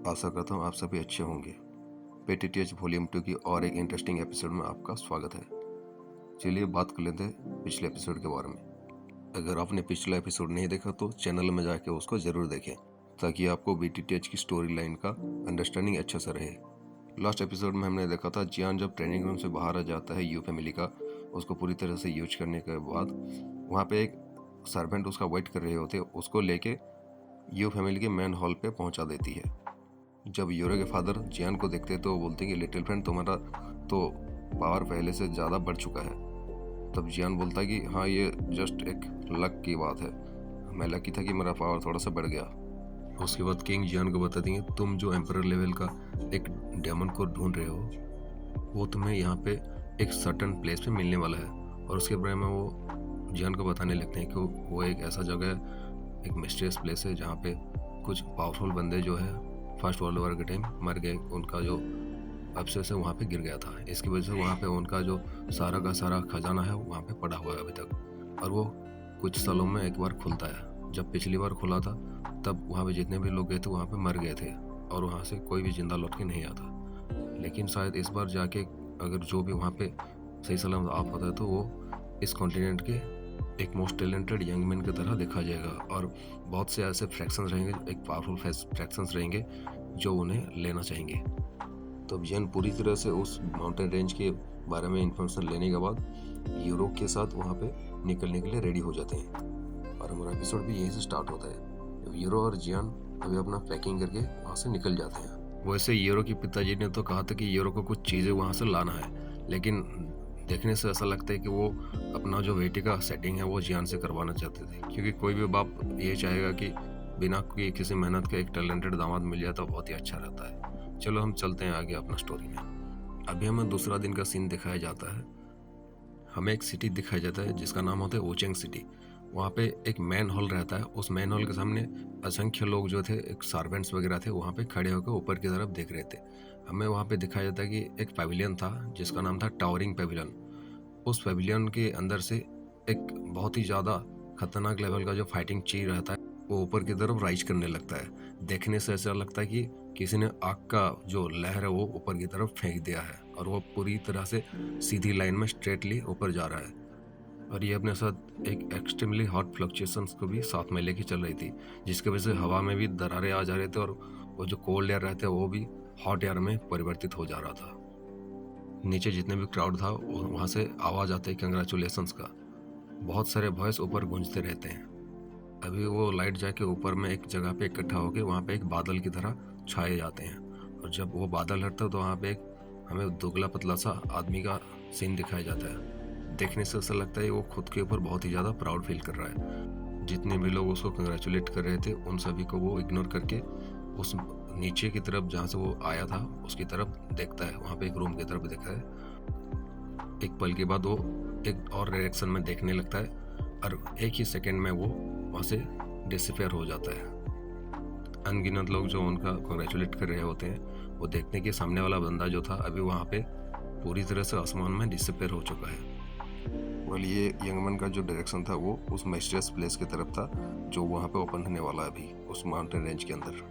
आशा करता हूँ आप सभी अच्छे होंगे। पेटीटीएच वॉल्यूम 2 की और एक इंटरेस्टिंग एपिसोड में आपका स्वागत है। चलिए बात कर लेते हैं पिछले एपिसोड के बारे में। अगर आपने पिछला एपिसोड नहीं देखा तो चैनल में जाके उसको ज़रूर देखें ताकि आपको बीटीटीएच की स्टोरी लाइन का अंडरस्टैंडिंग अच्छा सा रहे। लास्ट एपिसोड में हमने देखा था जियान जब ट्रेनिंग रूम से बाहर आ जाता है यू फैमिली का उसको पूरी तरह से यूज करने के बाद वहाँ पे एक सर्वेंट उसका वेट कर रहे होते, उसको लेके यू फैमिली के मेन हॉल पे पहुँचा देती है। जब यूरो के फादर जियान को देखते तो वो बोलते हैं कि लिटिल फ्रेंड तुम्हारा तो पावर पहले से ज़्यादा बढ़ चुका है। तब जियान बोलता है कि हाँ ये जस्ट एक लक की बात है, मैं लकी था कि मेरा पावर थोड़ा सा बढ़ गया। उसके बाद किंग जियान को बताती हैं तुम जो एम्परर लेवल का एक डेमन को ढूंढ रहे हो वो तुम्हें यहाँ पे एक सर्टन प्लेस पे मिलने वाला है। और उसके बारे में वो जियान को बताने लगते हैं कि वो एक ऐसा जगह है, एक मिस्टीरियस प्लेस है जहाँ पे कुछ पावरफुल बंदे जो है फर्स्ट वर्ल्ड वॉर के टाइम मर गए, उनका जो अफसोस है वहाँ पे गिर गया था। इसकी वजह से वहाँ पे उनका जो सारा का सारा खजाना है वहाँ पे पड़ा हुआ है अभी तक, और वो कुछ सालों में एक बार खुलता है। जब पिछली बार खुला था तब वहाँ पे जितने भी लोग गए थे वहाँ पे मर गए थे और वहाँ से कोई भी जिंदा लौट के नहीं आता। लेकिन शायद इस बार जाके अगर जो भी वहाँ पे सही सलामत आ पाता है तो वो इस कॉन्टिनेंट के एक मोस्ट टैलेंटेड यंग मैन की तरह देखा जाएगा और बहुत से ऐसे फ्रैक्शंस रहेंगे, एक पावरफुल फ्रैक्शंस रहेंगे जो उन्हें लेना चाहेंगे। तो विजन पूरी तरह से उस माउंटेन रेंज के बारे में इंफॉर्मेशन लेने के बाद यूरो के साथ वहाँ पे निकलने के लिए रेडी हो जाते हैं और हमारा एपिसोड भी यहीं से स्टार्ट होता है। यूरो और जियान अभी अपना पैकिंग करके वहाँ से निकल जाते हैं। वैसे यूरो के पिताजी ने तो कहा था कि यूरो को कुछ चीज़ें वहाँ से लाना है, लेकिन देखने से ऐसा लगता है कि वो अपना जो बेटे का सेटिंग है वो जियान से करवाना चाहते थे, क्योंकि कोई भी बाप ये चाहेगा कि बिना कोई किसी मेहनत का एक टैलेंटेड दामाद मिल जाए तो बहुत ही अच्छा रहता है। चलो हम चलते हैं आगे अपना स्टोरी में। अभी हमें दूसरा दिन का सीन दिखाया जाता है। हमें एक सिटी दिखाया जाता है जिसका नाम होता है ओचेंग सिटी। वहाँ पे एक मैन हॉल रहता है, उस मैन हॉल के सामने असंख्य लोग जो थे, एक सर्वेंट्स वगैरह थे, वहाँ पे खड़े होकर ऊपर की तरफ देख रहे थे। हमें वहाँ पे दिखाया जाता है कि एक पेविलियन था जिसका नाम था टावरिंग पेविलियन। उस पेविलियन के अंदर से एक बहुत ही ज़्यादा खतरनाक लेवल का जो फाइटिंग चीज रहता है वो ऊपर की तरफ राइज करने लगता है। देखने से ऐसा लगता है कि किसी ने आग का जो लहर है वो ऊपर की तरफ फेंक दिया है और वो पूरी तरह से सीधी लाइन में स्ट्रेटली ऊपर जा रहा है। और ये अपने साथ एक एक्सट्रीमली हॉट फ्लक्चुएशंस को भी साथ में लेके चल रही थी, जिसकी वजह से हवा में भी दरारें आ जा रहे थे और वो जो कोल्ड एयर रहते हैं वो भी हॉट एयर में परिवर्तित हो जा रहा था। नीचे जितने भी क्राउड था वहाँ से आवाज़ आती है कंग्रेचुलेशंस का। बहुत सारे वॉइस ऊपर गूंजते रहते हैं। अभी वो लाइट जाके ऊपर में एक जगह पे इकट्ठा होके वहाँ पे एक बादल की तरह छाए जाते हैं, और जब वो बादल हटता है तो वहाँ पे एक हमें दुबला पतला सा आदमी का सीन दिखाया जाता है। देखने से ऐसा लगता है वो खुद के ऊपर बहुत ही ज़्यादा प्राउड फील कर रहा है। जितने भी लोग उसको कंग्रेचुलेट कर रहे थे उन सभी को वो इग्नोर करके उस नीचे की तरफ जहाँ से वो आया था उसकी तरफ देखता है। वहाँ पे एक रूम की तरफ देखता है। एक पल के बाद वो एक और डायरेक्शन में देखने लगता है और एक ही सेकंड में वो वहाँ से डिसअपियर हो जाता है। अनगिनत लोग जो उनका कॉन्ग्रेचुलेट कर रहे होते हैं वो देखते हैं कि सामने वाला बंदा जो था अभी वहाँ पे पूरी तरह से आसमान में डिसअपियर हो चुका है। वेल ये यंगमैन का जो डायरेक्शन था वो उस मिस्टीरियस प्लेस की तरफ था जो वहाँ पे ओपन होने वाला है अभी उस माउंटेन रेंज के अंदर।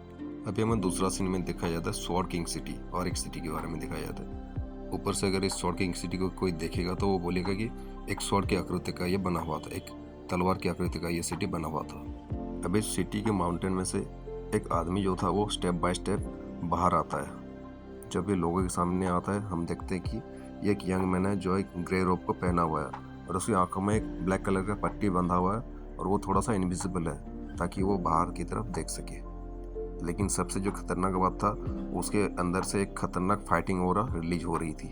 अभी हमें दूसरा सीन में दिखाया जाता है स्वॉर्ड किंग सिटी, और एक सिटी के बारे में दिखाया जाता है। ऊपर से अगर इस स्वॉर्ड किंग सिटी को कोई देखेगा तो वो बोलेगा कि एक स्वॉर्ड की आकृति का ये बना हुआ था, एक तलवार की आकृति का ये सिटी बना हुआ था। अब इस सिटी के माउंटेन में से एक आदमी जो था वो स्टेप बाय स्टेप बाहर आता है। जब ये लोगों के सामने आता है हम देखते हैं कि ये एक यंग मैन है जो एक ग्रे रोब को पहना हुआ है और उसकी आंखों में एक ब्लैक कलर का पट्टी बंधा हुआ है और वो थोड़ा सा इनविजिबल है ताकि वो बाहर की तरफ देख सके। लेकिन सबसे जो खतरनाक बात था उसके अंदर से एक खतरनाक फाइटिंग ऑरा रिलीज हो रही थी।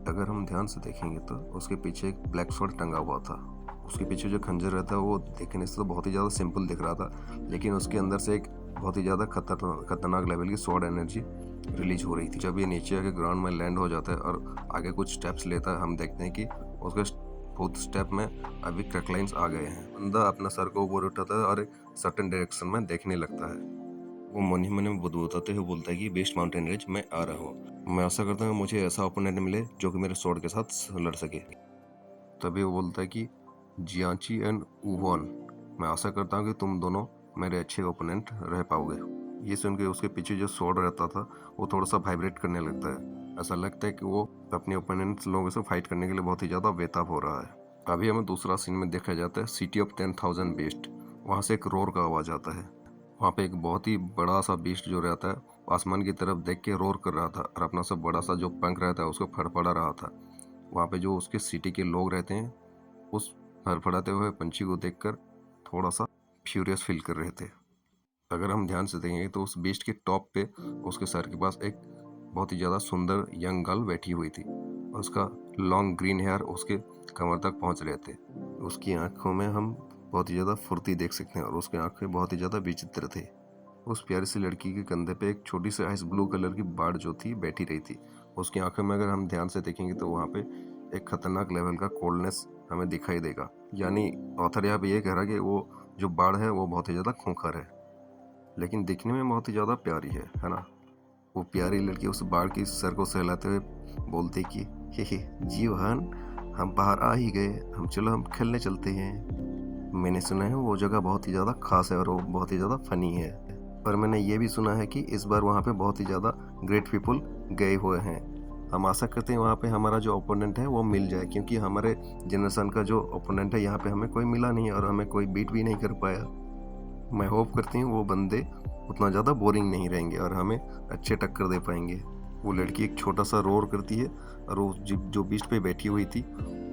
अगर हम ध्यान से देखेंगे तो उसके पीछे एक ब्लैक स्वॉर्ड टंगा हुआ था। उसके पीछे जो खंजर रहता है वो देखने से तो बहुत ही ज़्यादा सिंपल दिख रहा था, लेकिन उसके अंदर से एक बहुत ही ज़्यादा खतरनाक लेवल की स्वॉर्ड एनर्जी रिलीज हो रही थी। जब ये नीचे आके ग्राउंड में लैंड हो जाता है और आगे कुछ स्टेप्स लेता है हम देखते हैं कि उसके फोर्थ स्टेप में अभी क्रैकलाइंस आ गए हैं। बंदा अपना सर को ऊपर उठाता है और एक सर्टेन डायरेक्शन में देखने लगता है। वो मन ही मन में बुदबुदाते हुए बोलता है कि बेस्ट माउंटेन रेंज मैं आ रहा हूँ। मैं आशा करता हूँ मुझे ऐसा ओपोनेंट मिले जो कि मेरे स्वॉर्ड के साथ लड़ सके। तभी वो बोलता है कि जियांची एंड वुवन, मैं आशा करता हूँ कि तुम दोनों मेरे अच्छे ओपोनेंट रह पाओगे। ये सुन के उसके पीछे जो स्वॉर्ड रहता था वो थोड़ा सा वाइब्रेट करने लगता है। ऐसा लगता है कि वो अपने ओपोनेंट्स लोगों से फाइट करने के लिए बहुत ही ज़्यादा बेताब हो रहा है। अभी हमें दूसरा सीन में देखा जाता है सिटी ऑफ 10,000 बीस्ट। वहाँ से एक रोर का आवाज़ आता है। वहाँ पे एक बहुत ही बड़ा सा बीस्ट जो रहता है वो आसमान की तरफ देख के रोर कर रहा था और अपना सब बड़ा सा जो पंख रहता है उसको फड़फड़ा रहा था। वहाँ पे जो उसके सिटी के लोग रहते हैं उस फड़फड़ाते हुए पंछी को देखकर थोड़ा सा फ्यूरियस फील कर रहे थे। अगर हम ध्यान से देखेंगे तो उस बीस्ट के टॉप पे उसके सर के पास एक बहुत ही ज़्यादा सुंदर यंग गर्ल बैठी हुई थी और उसका लॉन्ग ग्रीन हेयर उसके कमर तक पहुंच रहे थे। उसकी आंखों में हम बहुत ही ज़्यादा फुर्ती देख सकते हैं और उसकी आंखें बहुत ही ज़्यादा विचित्र थे। उस प्यारी सी लड़की के कंधे पे एक छोटी सी आइस ब्लू कलर की बार्ड जो थी बैठी रही थी। उसकी आंखों में अगर हम ध्यान से देखेंगे तो वहाँ पे एक खतरनाक लेवल का कोल्डनेस हमें दिखाई देगा। यानी ऑथर यहाँ पे ये कह रहा है कि वो जो बार्ड है वो बहुत ही ज़्यादा खूंखार है, लेकिन दिखने में बहुत ही ज़्यादा प्यारी है ना। वो प्यारी लड़की उस बार्ड की सर को सहलाते हुए बोलती कि हे जीवान, हम बाहर आ ही गए, हम खेलने चलते हैं। मैंने सुना है वो जगह बहुत ही ज़्यादा खास है और वो बहुत ही ज़्यादा फनी है। पर मैंने ये भी सुना है कि इस बार वहाँ पे बहुत ही ज़्यादा ग्रेट पीपल गए हुए हैं। हम आशा करते हैं वहाँ पे हमारा जो ओपोनेंट है वो मिल जाए, क्योंकि हमारे जनरेशन का जो ओपोनेंट है यहाँ पे हमें कोई मिला नहीं और हमें कोई बीट भी नहीं कर पाया। मैं होप करती हूँ वो बंदे उतना ज़्यादा बोरिंग नहीं रहेंगे और हमें अच्छे टक्कर दे पाएंगे। वो लड़की एक छोटा सा रोर करती है और वो जो बीस्ट पे बैठी हुई थी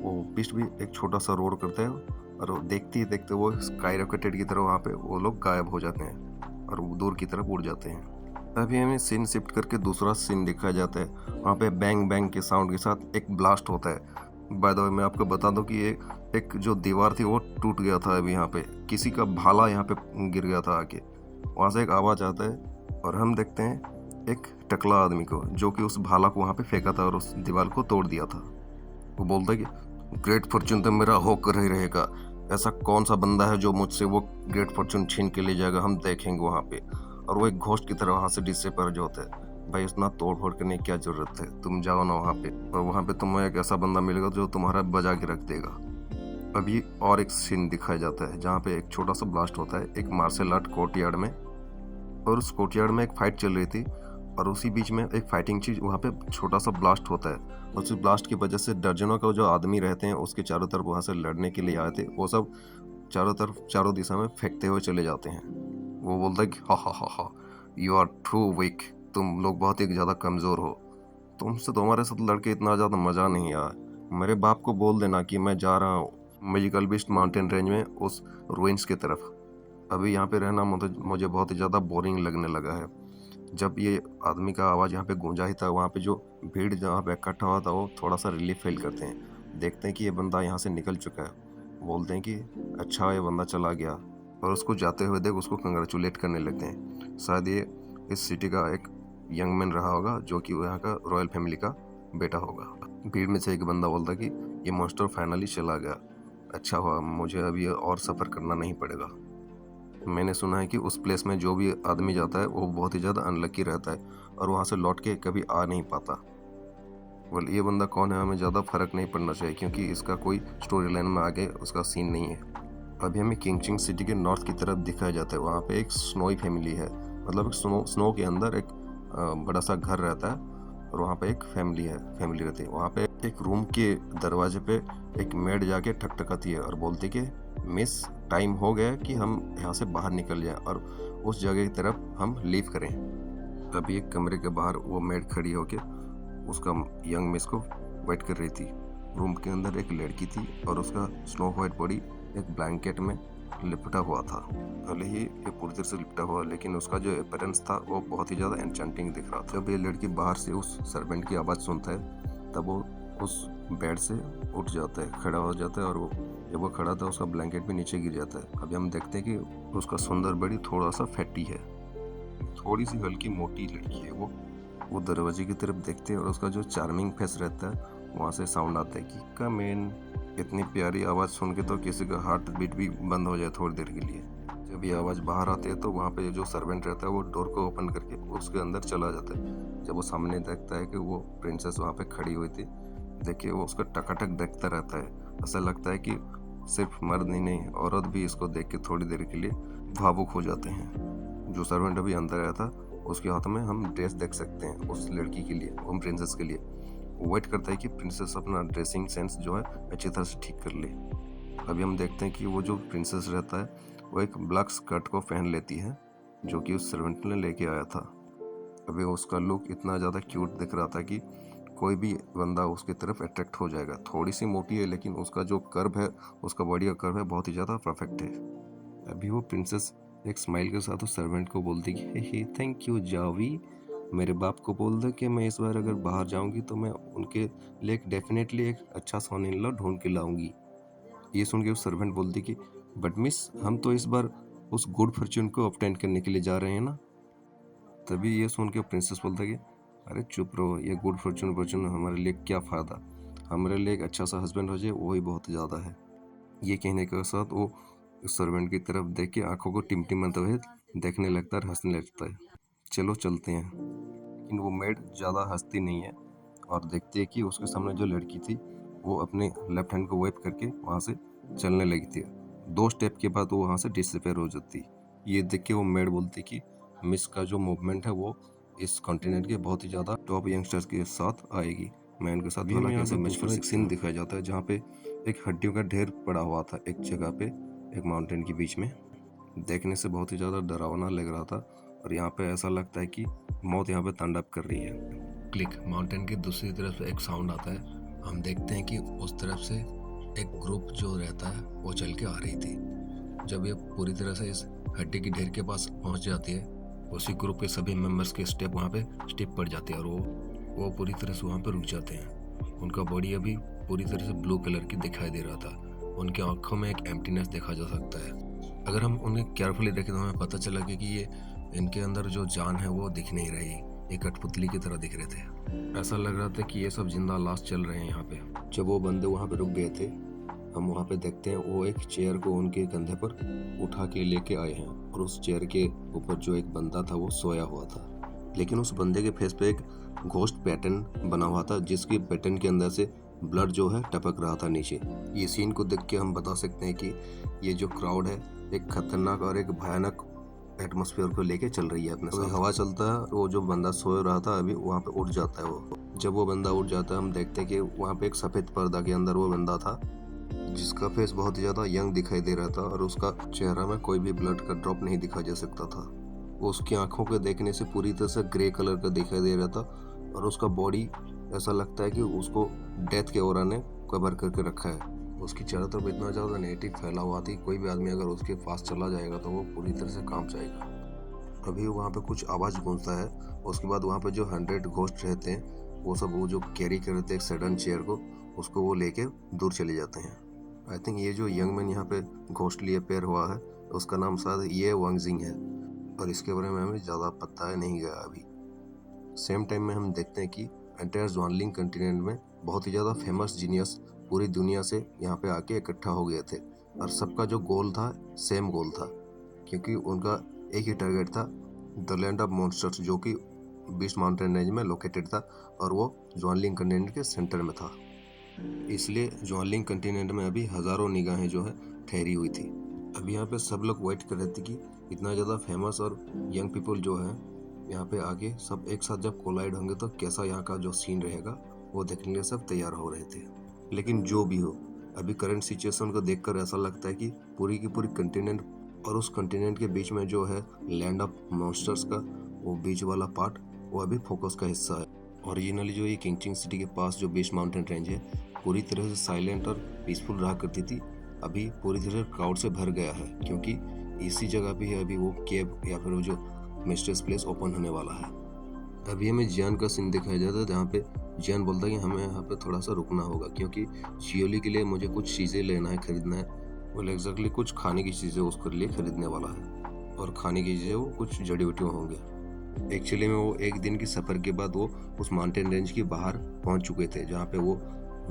वो बीस्ट भी एक छोटा सा रोर करता है और वो देखते ही देखते वो स्काई रॉकेटेड की तरह वहाँ पे वो लोग गायब हो जाते हैं और वो दूर की तरफ उड़ जाते हैं। अभी हमें सीन शिफ्ट करके दूसरा सीन दिखाया जाता है। वहाँ पे बैंग बैंग के साउंड के साथ एक ब्लास्ट होता है। बाय द वे मैं आपको बता दूं कि ये एक जो दीवार थी वो टूट गया था। अभी यहाँ पे किसी का भाला यहाँ पे गिर गया था आके। वहाँ से एक आवाज़ आता है और हम देखते हैं एक टकला आदमी को जो कि उस भाला को वहाँ पे फेंका था और उस दीवार को तोड़ दिया था। वो बोलता है कि ग्रेट फॉर्चून तो मेरा होकर ही रहेगा। ऐसा कौन सा बंदा है जो मुझसे वो ग्रेट फॉर्चून छीन के ले जाएगा, हम देखेंगे वहाँ पे। और वो एक घोस्ट की तरह वहाँ से डिसअपीयर जो होता है। भाई उतना तोड़ फोड़ करने की क्या जरूरत है, तुम जाओ ना वहाँ पे और वहाँ पे तुम्हें एक ऐसा बंदा मिलेगा जो तुम्हारा बजा के रख देगा। अभी और एक सीन दिखाया जाता है जहाँ पे एक छोटा सा ब्लास्ट होता है एक मार्शल आर्ट कोर्टयार्ड में, और उस कोर्टयार्ड में एक फाइट चल रही थी और उसी बीच में एक फाइटिंग चीज वहाँ पे छोटा सा ब्लास्ट होता है। और उस ब्लास्ट की वजह से दर्जनों का जो आदमी रहते हैं उसके चारों तरफ वहाँ से लड़ने के लिए आए थे, वो सब चारों तरफ चारों दिशा में फेंकते हुए चले जाते हैं। वो बोलता है कि हा, यू आर टू वीक, तुम लोग बहुत ही ज़्यादा कमज़ोर हो, तुमसे तुम्हारे साथ लड़के इतना ज़्यादा मज़ा नहीं आया। मेरे बाप को बोल देना कि मैं जा रहा हूँ मैजिकल बीस्ट माउंटेन रेंज में उस रुइंस की तरफ। अभी यहाँ पे रहना मुझे बहुत ही ज़्यादा बोरिंग लगने लगा है। जब ये आदमी का आवाज़ यहाँ पे गूंजा ही था, वहाँ पे जो भीड़ जहाँ पे इकट्ठा हुआ था वो थोड़ा सा रिलीफ फील करते हैं। देखते हैं कि ये बंदा यहाँ से निकल चुका है, बोलते हैं कि अच्छा ये बंदा चला गया, और उसको जाते हुए देख उसको कंग्रेचुलेट करने लगते हैं। शायद ये इस सिटी का एक यंग मैन रहा होगा जो कि यहाँ का रॉयल फैमिली का बेटा होगा। भीड़ में से एक बंदा बोलता कि ये मॉन्स्टर फाइनली चला गया, अच्छा हुआ, मुझे अभी और सफ़र करना नहीं पड़ेगा। मैंने सुना है कि उस प्लेस में जो भी आदमी जाता है वो बहुत ही ज़्यादा अनलकी रहता है और वहाँ से लौट के कभी आ नहीं पाता। वेल ये बंदा कौन है हमें ज़्यादा फर्क नहीं पड़ना चाहिए, क्योंकि इसका कोई स्टोरी लाइन में आगे उसका सीन नहीं है। अभी हमें किंगचिंग सिटी के नॉर्थ की तरफ दिखाया जाता है। वहाँ पे एक स्नोई फैमिली है, मतलब एक स्नो के अंदर एक बड़ा सा घर रहता है और वहाँ पे एक फैमिली रहती है। वहाँ पे एक रूम के दरवाजे पे एक मेड जाके ठकठकाती है और बोलती कि मिस, टाइम हो गया कि हम यहाँ से बाहर निकल जाएं और उस जगह की तरफ हम लीव करें। अभी एक कमरे के बाहर वो मेड खड़ी होके उसका यंग मिस को वेट कर रही थी। रूम के अंदर एक लड़की थी और उसका स्नो वाइट बॉडी एक ब्लैंकेट में लिपटा हुआ था। भले ही ये पूरी तरह से लिपटा हुआ, लेकिन उसका जो अपीयरेंस था वो बहुत ही ज़्यादा एन्चेंटिंग दिख रहा था। जब ये लड़की बाहर से उस सर्वेंट की आवाज़ सुनता है तब वो उस बेड से उठ जाता है, खड़ा हो जाता है, और जब वो खड़ा था उसका ब्लैंकेट भी नीचे गिर जाता है। अभी हम देखते हैं कि उसका सुंदर बॉडी थोड़ा सा फैटी है, थोड़ी सी हल्की मोटी लड़की है। वो दरवाजे की तरफ देखते हैं और उसका जो चार्मिंग फेस रहता है वहाँ से साउंड आता है कि कम इन। इतनी प्यारी आवाज़ सुन के तो किसी का हार्ट बीट भी बंद हो जाए थोड़ी देर के लिए। जब ये आवाज़ बाहर आती है तो वहाँ पे जो सर्वेंट रहता है वो डोर को ओपन करके उसके अंदर चला जाता है। जब वो सामने देखता है कि वो प्रिंसेस वहाँ पे खड़ी हुई थी, देखिए वो उसका टकाटक देखता रहता है। ऐसा लगता है कि सिर्फ मर्द ही नहीं, औरत भी इसको देख के थोड़ी देर के लिए भावुक हो जाते हैं। जो सर्वेंट अभी अंदर आया था उसके हाथ में हम ड्रेस देख सकते हैं उस लड़की के लिए, वो प्रिंसेस के लिए। वो वेट करता है कि प्रिंसेस अपना ड्रेसिंग सेंस जो है अच्छी तरह से ठीक कर ले। अभी हम देखते हैं कि वो जो प्रिंसेस रहता है वो एक ब्लैक स्कर्ट को पहन लेती है जो कि उस सर्वेंट ने लेके आया था। अभी उसका लुक इतना ज़्यादा क्यूट दिख रहा था कि कोई भी बंदा उसकी तरफ अट्रैक्ट हो जाएगा। थोड़ी सी मोटी है लेकिन उसका जो कर्व है, उसका बॉडी का कर्व है, बहुत ही ज़्यादा परफेक्ट है। अभी वो प्रिंसेस एक स्माइल के साथ उस सर्वेंट को बोलती कि हे थैंक यू जावी, मेरे बाप को बोल दे कि मैं इस बार अगर बाहर जाऊंगी तो मैं उनके लिए डेफिनेटली एक अच्छा सन इन लॉ ढूंढ के लाऊंगी। ये सुन के उस सर्वेंट बोलती कि बट मिस, हम तो इस बार उस गुड फॉर्च्यून को ऑब्टेन करने के लिए जा रहे हैं ना। तभी ये सुन के प्रिंसेस बोलता कि अरे चुप रहो, ये गुड फॉर्च्यून हमारे लिए क्या फ़ायदा, हमारे लिए एक अच्छा सा हस्बैंड हो जाए वही बहुत ज़्यादा है। ये कहने के साथ वो सर्वेंट की तरफ देख के आंखों को टिमटिमाते हुए देखने लगता है और हंसने लगता है। चलो चलते हैं। लेकिन वो मेड ज़्यादा हंसती नहीं है और देखती है कि उसके सामने जो लड़की थी वो अपने लेफ्ट हैंड को वेप करके वहाँ से चलने लगी थी। 2 स्टेप के बाद वो वहाँ से डिसअपेयर हो जाती। ये देख के वो मेड बोलती कि मिस का जो मूवमेंट है वो इस कॉन्टिनेंट के बहुत ही ज़्यादा टॉप यंगस्टर्स के साथ आएगी। मैं उनके साथ भला कैसे मैच कर सकती हूँ। एक सीन दिखाया जाता है जहाँ पे एक हड्डियों का ढेर पड़ा हुआ था एक जगह पे, एक माउंटेन के बीच में। देखने से बहुत ही ज़्यादा डरावना लग रहा था और यहाँ पे ऐसा लगता है कि मौत यहाँ पे तांडव कर रही है। क्लिक, माउंटेन की दूसरी तरफ एक साउंड आता है। हम देखते हैं कि उस तरफ से एक ग्रुप जो रहता है वो चल के आ रही थी। जब ये पूरी तरह से इस हड्डी की ढेर के पास पहुंच जाती है, उसी ग्रुप के सभी मेंबर्स के स्टेप वहाँ पे स्टिप पड़ जाते हैं और वो पूरी तरह से वहाँ पे रुक जाते हैं। उनका बॉडी अभी पूरी तरह से ब्लू कलर की दिखाई दे रहा था। उनकी आंखों में एक एम्प्टीनेस देखा जा सकता है। अगर हम उन्हें केयरफुली देखें तो हमें पता चला कि ये इनके अंदर जो जान है वो दिख नहीं रही, ये कठपुतली की तरह दिख रहे थे। ऐसा लग रहा था कि ये सब जिंदा लाश चल रहे हैं यहाँ पे। जब वो बंदे वहाँ पे रुक गए थे, हम वहाँ पे देखते हैं वो एक चेयर को उनके कंधे पर उठा के लेके आए हैं और उस चेयर के ऊपर जो एक बंदा था वो सोया हुआ था। लेकिन उस बंदे के फेस पे एक घोस्ट पैटर्न बना हुआ था जिसकी पैटर्न के अंदर से ब्लड जो है टपक रहा था नीचे। ये सीन को देख के हम बता सकते हैं कि ये जो क्राउड है एक खतरनाक और एक भयानक एटमॉस्फेयर को लेके चल रही है अपने साथ। हवा चलता है, वो जो बंदा सो रहा था अभी वहाँ पे उठ जाता है। वो जब वो बंदा उठ जाता है हम देखते हैं कि वहाँ पे एक सफ़ेद पर्दा के अंदर वो बंदा था जिसका फेस बहुत ही ज़्यादा यंग दिखाई दे रहा था और उसका चेहरा में कोई भी ब्लड का ड्रॉप नहीं दिखा जा सकता था। वो उसकी आंखों के देखने से पूरी तरह से ग्रे कलर का दिखाई दे रहा था और उसका बॉडी ऐसा लगता है कि उसको डेथ के ऑरा ने कवर करके रखा है। उसकी चारों तरफ इतना ज़्यादा नेगेटिव फैला हुआ थी, कोई भी आदमी अगर उसके पास चला जाएगा तो वो पूरी तरह से कांप जाएगा। अभी वहाँ पे कुछ आवाज़ गूंजता है। उसके बाद वहाँ पे जो 100 घोस्ट रहते हैं वो सब वो जो कैरी कर रहे थे एक सडन चेयर को, उसको वो लेके दूर चले जाते हैं। आई थिंक ये जो यंग मैन यहाँ पे घोस्टली अपेयर हुआ है उसका नाम शायद ये वांगजिंग है और इसके बारे में हमें ज़्यादा पता नहीं गया अभी। सेम टाइम में हम देखते हैं कि एंटायर ज्वानलिंग कंटिनेंट में बहुत ही ज़्यादा फेमस जीनियस पूरी दुनिया से यहाँ पे आके इकट्ठा हो गए थे और सबका जो गोल था सेम गोल था, क्योंकि उनका एक ही टारगेट था द लैंड ऑफ मॉन्स्टर्स जो कि बीस्ट माउंटेन रेंज में लोकेटेड था और वो ज्वानलिंग कंटिनेंट के सेंटर में था। इसलिए ज्वानलिंग कंटिनेंट में अभी हज़ारों निगाहें जो है ठहरी हुई थी। अभी यहाँ पे सब लोग वेट कर रहे थे कि इतना ज़्यादा फेमस और यंग पीपल जो है यहाँ पे आगे सब एक साथ जब कोलाइड होंगे तो कैसा यहाँ का जो सीन रहेगा वो देखने के लिए सब तैयार हो रहे थे। लेकिन जो भी हो, अभी करंट सिचुएशन को देखकर ऐसा लगता है कि पूरी की पूरी कंटिनेंट और उस कंटिनेंट के बीच में जो है लैंड ऑफ मॉन्स्टर्स का वो बीच वाला पार्ट वो अभी फोकस का हिस्सा है। ओरिजिनली जो ये किंगचिंग सिटी के पास जो बीस्ट माउंटेन रेंज है पूरी तरह से साइलेंट और पीसफुल रहा करती थी, अभी पूरी तरह क्राउड से भर गया है क्योंकि इसी जगह पे ही अभी वो केव या फिर वो जो मिस्ट्रेस प्लेस ओपन होने वाला है। अभी हमें जियान का सीन दिखाया जाता है जहाँ पे जियान बोलता है कि हमें यहाँ पे थोड़ा सा रुकना होगा क्योंकि जियोली के लिए मुझे कुछ चीज़ें लेना है, खरीदना है। वो एग्जैक्टली कुछ खाने की चीज़ें उसके लिए खरीदने वाला है और खाने की चीज़ें वो कुछ जड़ी बूटियाँ होंगे। एक्चुअली में वो एक दिन की सफ़र के बाद वो उस माउंटेन रेंज के बाहर पहुँच चुके थे जहाँ पे वो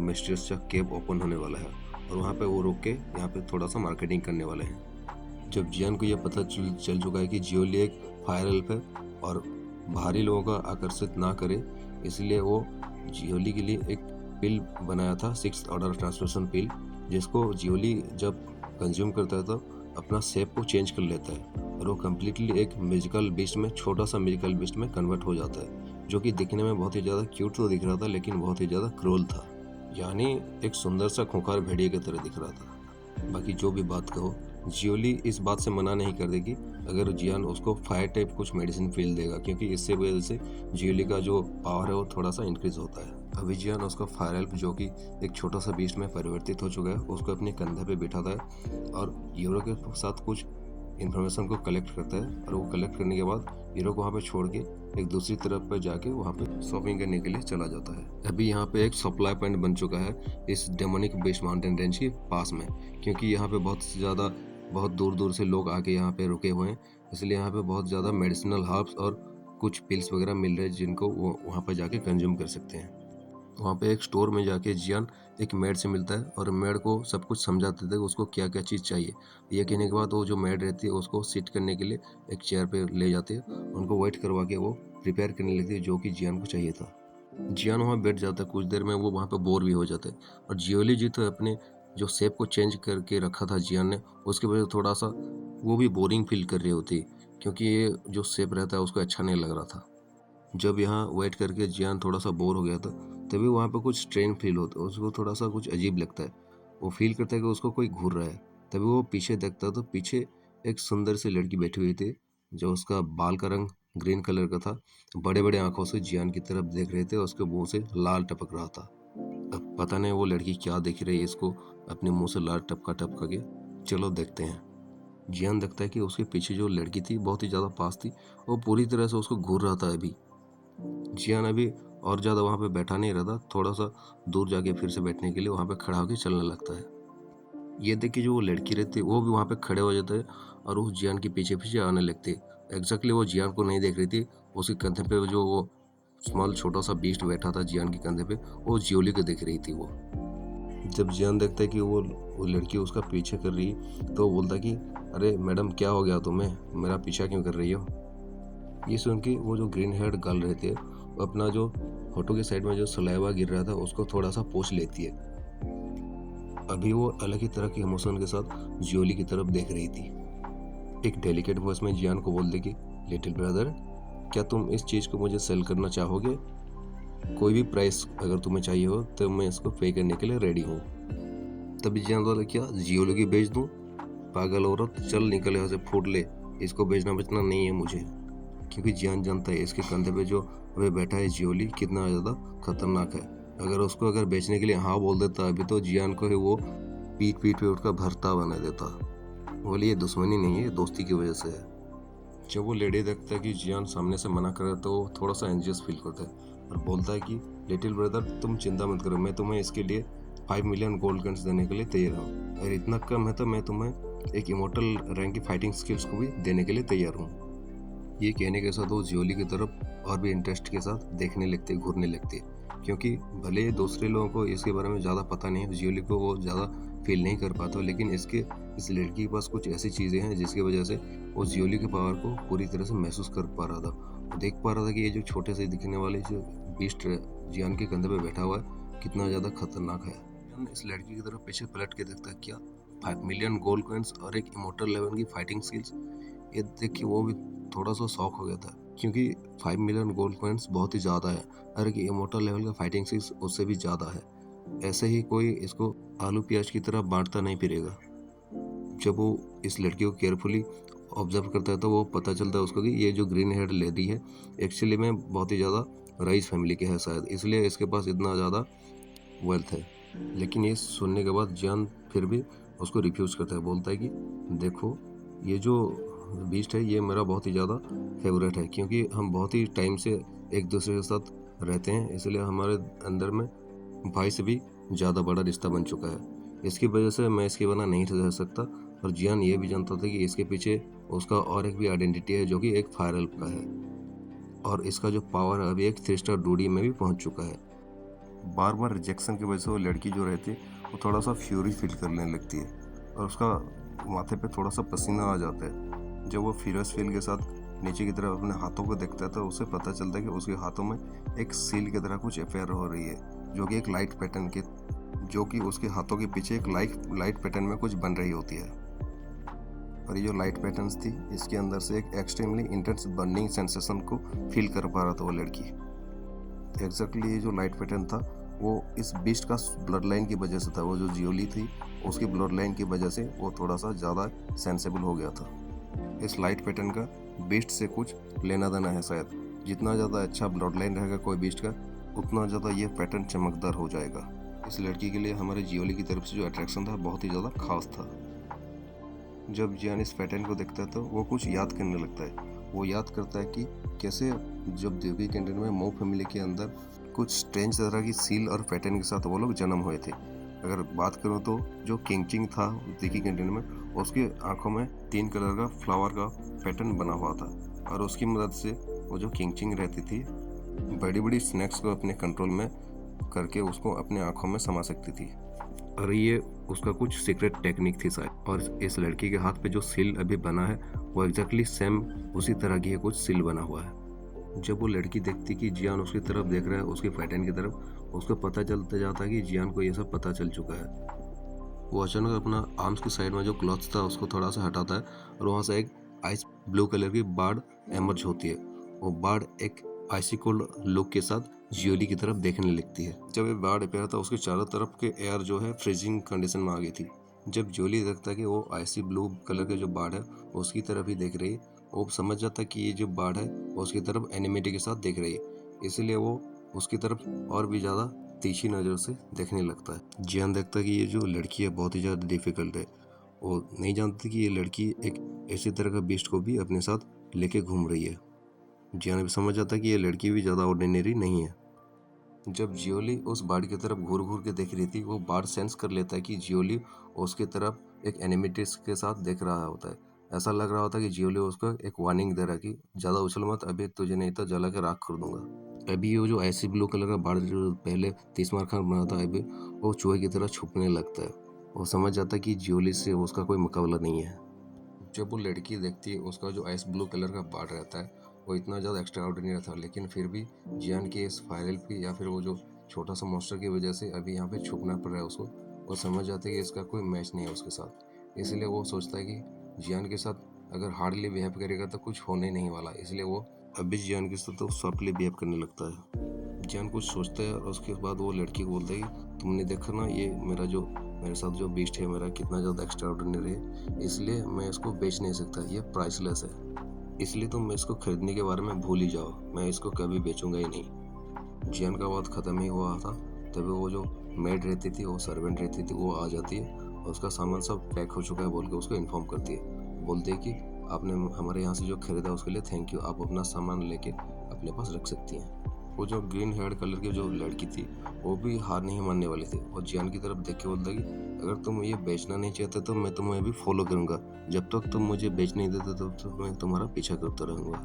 मिस्ट्रेस का केव ओपन होने वाला है और वहाँ पे वो रुक के यहाँ पे थोड़ा सा मार्केटिंग करने वाले हैं। जब जियान को यह पता चल चुका है कि जियोली एक फायर एल्फ है और बाहरी लोगों का आकर्षित ना करे, इसलिए वो जियोली के लिए एक पिल बनाया था 6th ऑर्डर ट्रांसमिशन पिल, जिसको जियोली जब कंज्यूम करता है तो अपना शेप को चेंज कर लेता है और वो कम्प्लीटली एक म्यूजिकल बीस्ट में, छोटा सा म्यूजिकल बीस्ट में कन्वर्ट हो जाता है, जो कि दिखने में बहुत ही ज़्यादा क्यूट तो दिख रहा था लेकिन बहुत ही ज़्यादा क्रूर था, यानी एक सुंदर सा खूंखार भेड़िए की तरह दिख रहा था। बाकी जो भी बात कहो, जियोली इस बात से मना नहीं कर देगी अगर जियान उसको फायर टाइप कुछ मेडिसिन फील देगा, क्योंकि इससे वजह से जियोली का जो पावर है वो थोड़ा सा इंक्रीज होता है। अभी जियान उसका फायर हेल्प, जो कि एक छोटा सा बीस्ट में परिवर्तित हो चुका है, उसको अपने कंधे पे बिठाता है और हीरो के साथ कुछ इन्फॉर्मेशन को कलेक्ट करता है, और वो कलेक्ट करने के बाद हीरो को वहाँ पे छोड़ के एक दूसरी तरफ पर जाके वहाँ पे शॉपिंग करने के लिए चला जाता है। अभी यहाँ पे एक सप्लाई पॉइंट बन चुका है इस डेमोनिक बेस्ट माउंटेन रेंज के पास में, क्योंकि यहाँ पे बहुत दूर दूर से लोग आके यहाँ पे रुके हुए हैं, इसलिए यहाँ पे बहुत ज़्यादा मेडिसिनल हर्ब्स और कुछ पिल्स वगैरह मिल रहे हैं जिनको वो वहाँ पर जाके कंज्यूम कर सकते हैं। वहाँ पे एक स्टोर में जाके जियान एक मेड से मिलता है और मेड को सब कुछ समझाते थे कि उसको क्या क्या चीज़ चाहिए। ये कहने के बाद वो जो मेड रहती है उसको सिट करने के लिए एक चेयर पे ले जाते हैं, उनको वेट करवा के वो प्रिपेयर करने लगती है जो कि जियान को चाहिए था। जियान वहाँ बैठ जाता है, कुछ देर में वो वहाँ पे बोर भी हो जाते हैं, और जियोली जी तो अपने जो शेप को चेंज करके रखा था जियान ने, उसकी वजह से थोड़ा सा वो भी बोरिंग फील कर रही होती, क्योंकि ये जो शेप रहता है उसको अच्छा नहीं लग रहा था। जब यहाँ वेट करके जियान थोड़ा सा बोर हो गया था, तभी वहाँ पे कुछ स्ट्रेन फील होता है, उसको थोड़ा सा कुछ अजीब लगता है। वो फील करता है कि उसको कोई घूर रहा है। तभी वो पीछे देखता है तो पीछे एक सुंदर सी लड़की बैठी हुई थी, जो उसका बाल का रंग ग्रीन कलर का था, बड़े बड़े आंखों से जियान की तरफ देख रहे थे और उसके मुंह से लाल टपक रहा था। अब पता नहीं वो लड़की क्या देख रही है इसको अपने मुंह से लाल टपका टपका के। चलो देखते हैं। जियान देखता है कि उसके पीछे जो लड़की थी बहुत ही ज़्यादा पास थी, वो पूरी तरह से उसको घूर रहा था। अभी जियान अभी और ज़्यादा वहाँ पे बैठा नहीं रहता, थोड़ा सा दूर जाके फिर से बैठने के लिए वहाँ पे खड़ा होकर चलने लगता है। ये देख के जो वो लड़की रहती है वो भी वहाँ पे खड़े हो जाते हैं और उस जियान के पीछे पीछे आने लगती है। एग्जैक्टली वो जियान को नहीं देख रही थी, उसके कंधे पे जो वो स्मॉल छोटा सा बीस्ट बैठा था जियान के कंधे पे, वो जियोली को देख रही थी। वो जब जियान देखता है कि वो लड़की उसका पीछे कर रही, तो वो बोलता है कि अरे मैडम क्या हो गया तुम्हें, मेरा पीछा क्यों कर रही हो। ये सुन के वो जो ग्रीन हेड गर्ल रहती है वो अपना जो होठों के साइड में जो सलाइवा गिर रहा था उसको थोड़ा सा पोंछ लेती है। अभी वो अलग ही तरह के इमोशन के साथ जियोली की तरफ देख रही थी। एक डेलिकेट वॉइस में जियान को बोल देगी, लिटिल ब्रदर क्या तुम इस चीज़ को मुझे सेल करना चाहोगे? कोई भी प्राइस अगर तुम्हें चाहिए हो तो मैं इसको पे करने के लिए रेडी हूँ। तभी जियान बोला, क्या जियोली की बेच दूँ? पागल औरत, चल निकल यहाँ से, फूट ले, इसको बेचना बचना नहीं है मुझे। क्योंकि जियान जानता है इसके कंधे पे जो वह बैठा है जियोली कितना ज़्यादा खतरनाक है। अगर उसको बेचने के लिए हाँ बोल देता अभी तो जियान को ही वो पीठ पीठ पे उठकर भरता बना देता। बोले ये दुश्मनी नहीं है, दोस्ती की वजह से है। जब वो लेडी देखता है कि जियान सामने से मना कर रहा है तो वो थोड़ा सा एंजियस फील करता है और बोलता है कि लिटिल ब्रदर तुम चिंता मत करो, मैं तुम्हें इसके लिए 5 मिलियन गोल्ड कॉइंस देने के लिए तैयार हूँ। अगर इतना कम है तो मैं तुम्हें एक इमोर्टल रैंक की फाइटिंग स्किल्स को भी देने के लिए तैयार हूँ। ये कहने के साथ वो जियोली की तरफ और भी इंटरेस्ट के साथ देखने लगते, घूरने लगते, क्योंकि भले दूसरे लोगों को इसके बारे में ज़्यादा पता नहीं है, जियोली को वो ज़्यादा फील नहीं कर पाता, लेकिन इस लड़की के पास कुछ ऐसी चीज़ें हैं जिसकी वजह से वो जियोली के पावर को पूरी तरह से महसूस कर पा रहा था। वो देख पा रहा था कि ये जो छोटे से दिखने वाले जो बीस्ट जियान के कंधे पे बैठा हुआ है कितना ज़्यादा खतरनाक है। इस लड़की की तरफ पीछे पलट के देखता है, क्या 5 मिलियन गोल्ड कॉइंस और एक इमोर्टल लेवल की फाइटिंग स्किल्स। ये देख के वो भी थोड़ा सा शॉक हो गया था, क्योंकि 5 मिलियन गोल्ड कॉइंस बहुत ही ज़्यादा है और एक इमोर्टल लेवल का फाइटिंग स्किल्स उससे भी ज़्यादा है। ऐसे ही कोई इसको आलू प्याज की तरह बांटता नहीं फिरेगा। जब वो इस लड़की को केयरफुली ऑब्जर्व करता है तो वो पता चलता है उसको कि ये जो ग्रीन हेड लेडी है एक्चुअली में बहुत ही ज़्यादा रईस फैमिली के है शायद, इसलिए इसके पास इतना ज़्यादा वेल्थ है। लेकिन ये सुनने के बाद जियान फिर भी उसको रिफ्यूज़ करता है, बोलता है कि देखो ये जो बीस्ट है ये मेरा बहुत ही ज़्यादा फेवरेट है, क्योंकि हम बहुत ही टाइम से एक दूसरे के साथ रहते हैं, इसलिए हमारे अंदर में भाई से भी ज़्यादा बड़ा रिश्ता बन चुका है। इसकी वजह से मैं इसके बिना नहीं रह सकता। और जियान ये भी जानता था कि इसके पीछे उसका और एक भी आइडेंटिटी है जो कि एक फायर हेल्प का है, और इसका जो पावर है अभी एक 3 स्टार डूडी में भी पहुंच चुका है। बार बार रिजेक्शन की वजह से वो लड़की जो रहती है वो थोड़ा सा फ्यूरी फील करने लगती है और उसका माथे पे थोड़ा सा पसीना आ जाता है। जब वो फ्यूरियस फील के साथ नीचे की तरफ अपने हाथों को देखता है तो उसे पता चलता है कि उसके हाथों में एक सील की तरह कुछ अफेयर हो रही है, जो कि एक लाइट पैटर्न के, जो कि उसके हाथों के पीछे एक लाइट पैटर्न में कुछ बन रही होती है। और ये जो लाइट पैटर्न्स थी इसके अंदर से एक एक्सट्रीमली इंटेंस बर्निंग सेंसेशन को फील कर पा रहा था वो लड़की। एग्जैक्टली ये जो लाइट पैटर्न था वो इस बीस्ट का ब्लड लाइन की वजह से था। वो जो जियोली थी उसकी ब्लड लाइन की वजह से वो थोड़ा सा ज़्यादा सेंसेबल हो गया था। इस लाइट पैटर्न का बीस्ट से कुछ लेना देना है शायद। जितना ज़्यादा अच्छा ब्लड लाइन रहेगा कोई बीस्ट का उतना ज़्यादा ये पैटर्न चमकदार हो जाएगा। इस लड़की के लिए हमारे जियोली की तरफ से जो अट्रैक्शन था बहुत ही ज़्यादा खास था। जब जियान इस पैटर्न को देखता है तो वो कुछ याद करने लगता है। वो याद करता है कि कैसे जब देवी कैंटीन में मो फैमिली के अंदर कुछ स्ट्रेंज तरह की सील और पैटर्न के साथ वो लोग जन्म हुए थे। अगर बात करूँ तो जो किंगचिंग था देवी कैंटीन में उसकी आंखों में 3 कलर का फ्लावर का पैटर्न बना हुआ था और उसकी मदद से वो जो किंगचिंग रहती थी बड़ी बड़ी स्नैक्स को अपने कंट्रोल में करके उसको अपने आंखों में समा सकती थी। और ये उसका कुछ सीक्रेट टेक्निक थी शायद। और इस लड़की के हाथ पे जो सील अभी बना है वो एग्जैक्टली सेम उसी तरह की है, कुछ सील बना हुआ है। जब वो लड़की देखती कि जियान उसकी तरफ देख रहा है, उसके पैटर्न की तरफ, उसको पता चलता जाता है कि जियान को ये सब पता चल चुका है। वो अचानक अपना आर्म्स की साइड में जो क्लॉथ था उसको थोड़ा सा हटाता है और वहाँ से एक आइस ब्लू कलर की बार्ड एमर्ज होती है। वो बार्ड एक आइसी कोल्ड लुक के साथ जियोली की तरफ देखने लगती है। जब ये बार्ड अपेयर था उसके चारों तरफ के एयर जो है फ्रीजिंग कंडीशन में आ गई थी। जब जियोली देखता है कि वो आइसी ब्लू कलर के जो बार्ड है उसकी तरफ ही देख रही है, वो समझ जाता है कि ये जो बार्ड है वो उसकी तरफ एनिमिटी के साथ देख रही है। इसलिए वो उसकी तरफ और भी ज़्यादा तीखी नज़र से देखने लगता है। जियान देखता है कि ये जो लड़की है बहुत ही ज़्यादा डिफिकल्ट है। वो नहीं जानती कि ये लड़की एक ऐसी तरह का बीस्ट को भी अपने साथ लेके घूम रही है। जियान भी समझ जाता है कि ये लड़की भी ज़्यादा ऑर्डिनरी नहीं है। जब जियोली उस बार्ड की तरफ घूर घूर के देख रही थी वो बार्ड सेंस कर लेता है कि जियोली उसकी तरफ एक एनिमिटीज के साथ देख रहा होता है। ऐसा लग रहा होता है कि जियोली उसको एक वार्निंग दे रहा है कि ज़्यादा उछल मत, अभी तुझे नहीं तो जला के राख कर दूंगा। अभी वो जो ऐसी ब्लू कलर का बार्ड जो पहले 30 मार खान बना था अभी वो चूहे की तरह छुपने लगता है। वो समझ जाता है कि जियोली से उसका कोई मुकाबला नहीं है। जब वो लड़की देखती है उसका जो आइस ब्लू कलर का बार्ड रहता है वो इतना ज़्यादा एक्स्ट्रा ऑर्डिनरी था, लेकिन फिर भी जियान की इस फाइनल की या फिर वो जो छोटा सा मॉन्स्टर की वजह से अभी यहाँ पे छुपना पड़ रहा है उसको। वो समझ जाते हैं कि इसका कोई मैच नहीं है उसके साथ। इसलिए वो सोचता है कि जियान के साथ अगर हार्डली बिहेव करेगा तो कुछ होने नहीं वाला। इसलिए वो अभी जियान के साथ तो सॉफ्टली बिहेव करने लगता है। जियान कुछ सोचता है और उसके बाद वो लड़की को बोलता है कि तुमने देखा ना ये मेरे साथ जो बीस्ट है मेरा कितना ज़्यादा एक्स्ट्रा ऑर्डिनरी है, इसलिए मैं इसको बेच नहीं सकता, ये प्राइसलेस है। इसलिए तुम इसको खरीदने के बारे में भूल ही जाओ, मैं इसको कभी बेचूंगा ही नहीं। जियान का बात ख़त्म ही हुआ था तभी वो जो मेड रहती थी, वो सर्वेंट रहती थी, वो आ जाती है और उसका सामान सब पैक हो चुका है बोल के उसको इन्फॉर्म करती है। बोलती है कि आपने हमारे यहाँ से जो खरीदा उसके लिए थैंक यू, आप अपना सामान लेके अपने पास रख सकती हैं। वो जो ग्रीन हेयर कलर की जो लड़की थी वो भी हार नहीं मानने वाली थी और जियान की तरफ देख के बोलता कि अगर तुम ये बेचना नहीं चाहते तो मैं तुम्हें भी फॉलो करूंगा, जब तक तुम मुझे बेच नहीं देते तब तक मैं तुम्हारा पीछा करता रहूंगा।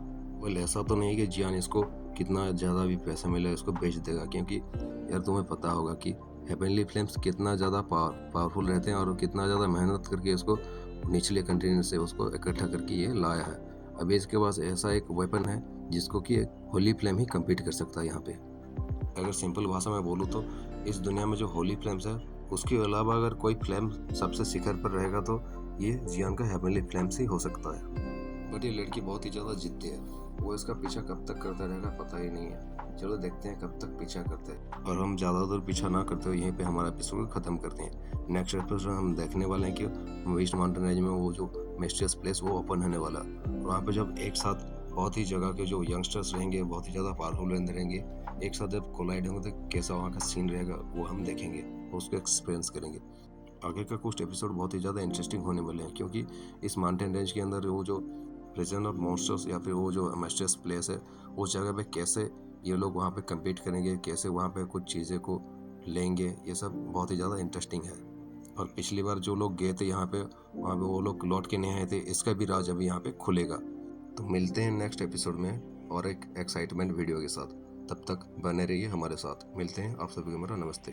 वेल ऐसा तो नहीं कि जियान इसको कितना ज़्यादा भी पैसा मिले इसको बेच देगा, क्योंकि यार तुम्हें पता होगा कि हेवनली फ्लेम्स कितना ज़्यादा पावरफुल रहते हैं और कितना ज़्यादा मेहनत करके इसको निचले कंटेनर से उसको इकट्ठा करके ये लाया है। अभी इसके पास ऐसा एक वेपन है जिसको कि होली फ्लेम ही कम्पीट कर सकता है यहाँ पे। अगर सिंपल भाषा में बोलूँ तो इस दुनिया में जो होली फ्लेम्स है उसके अलावा अगर कोई फ्लेम सबसे शिखर पर रहेगा तो ये जियान का हेवनली फ्लेम्स ही हो सकता है। बट ये लड़की बहुत ही ज़्यादा जिद्दी है, वो इसका पीछा कब तक करता रहेगा पता ही नहीं है। चलो देखते हैं कब तक पीछा करते हैं। और हम ज़्यादा दूर पीछा ना करते हुए यहीं पे हमारा एपिसोड ख़त्म करते हैं। नेक्स्ट एपिसोड हम देखने वाले हैं कि वेस्ट माउंटेन रेंज में वो जो मिस्टीरियस प्लेस वो ओपन होने वाला है। वहाँ पे जब एक साथ बहुत ही जगह के जो यंगस्टर्स रहेंगे, बहुत ही ज़्यादा पावरफुल बंदे रहेंगे, एक साथ जब कोलाइड होंगे तो कैसा वहाँ का सीन रहेगा वो हम देखेंगे, उसको एक्सपीरियंस करेंगे। आगे का कुछ एपिसोड बहुत ही ज़्यादा इंटरेस्टिंग होने वाले हैं, क्योंकि इस माउंटेन रेंज के अंदर वो जो प्रिजन ऑफ मॉन्स्टर्स या फिर वो जो मिस्टीरियस प्लेस है उस जगह पे कैसे ये लोग वहाँ पे कम्पीट करेंगे, कैसे वहाँ पे कुछ चीज़ें को लेंगे, ये सब बहुत ही ज़्यादा इंटरेस्टिंग है। और पिछली बार जो लोग गए थे यहाँ पे वहाँ पे वो लोग लौट के नहीं आए थे, इसका भी राज अभी यहाँ पे खुलेगा। तो मिलते हैं नेक्स्ट एपिसोड में और एक एक्साइटमेंट वीडियो के साथ। तब तक बने रहिए हमारे साथ। मिलते हैं, आप सभी को मेरा नमस्ते।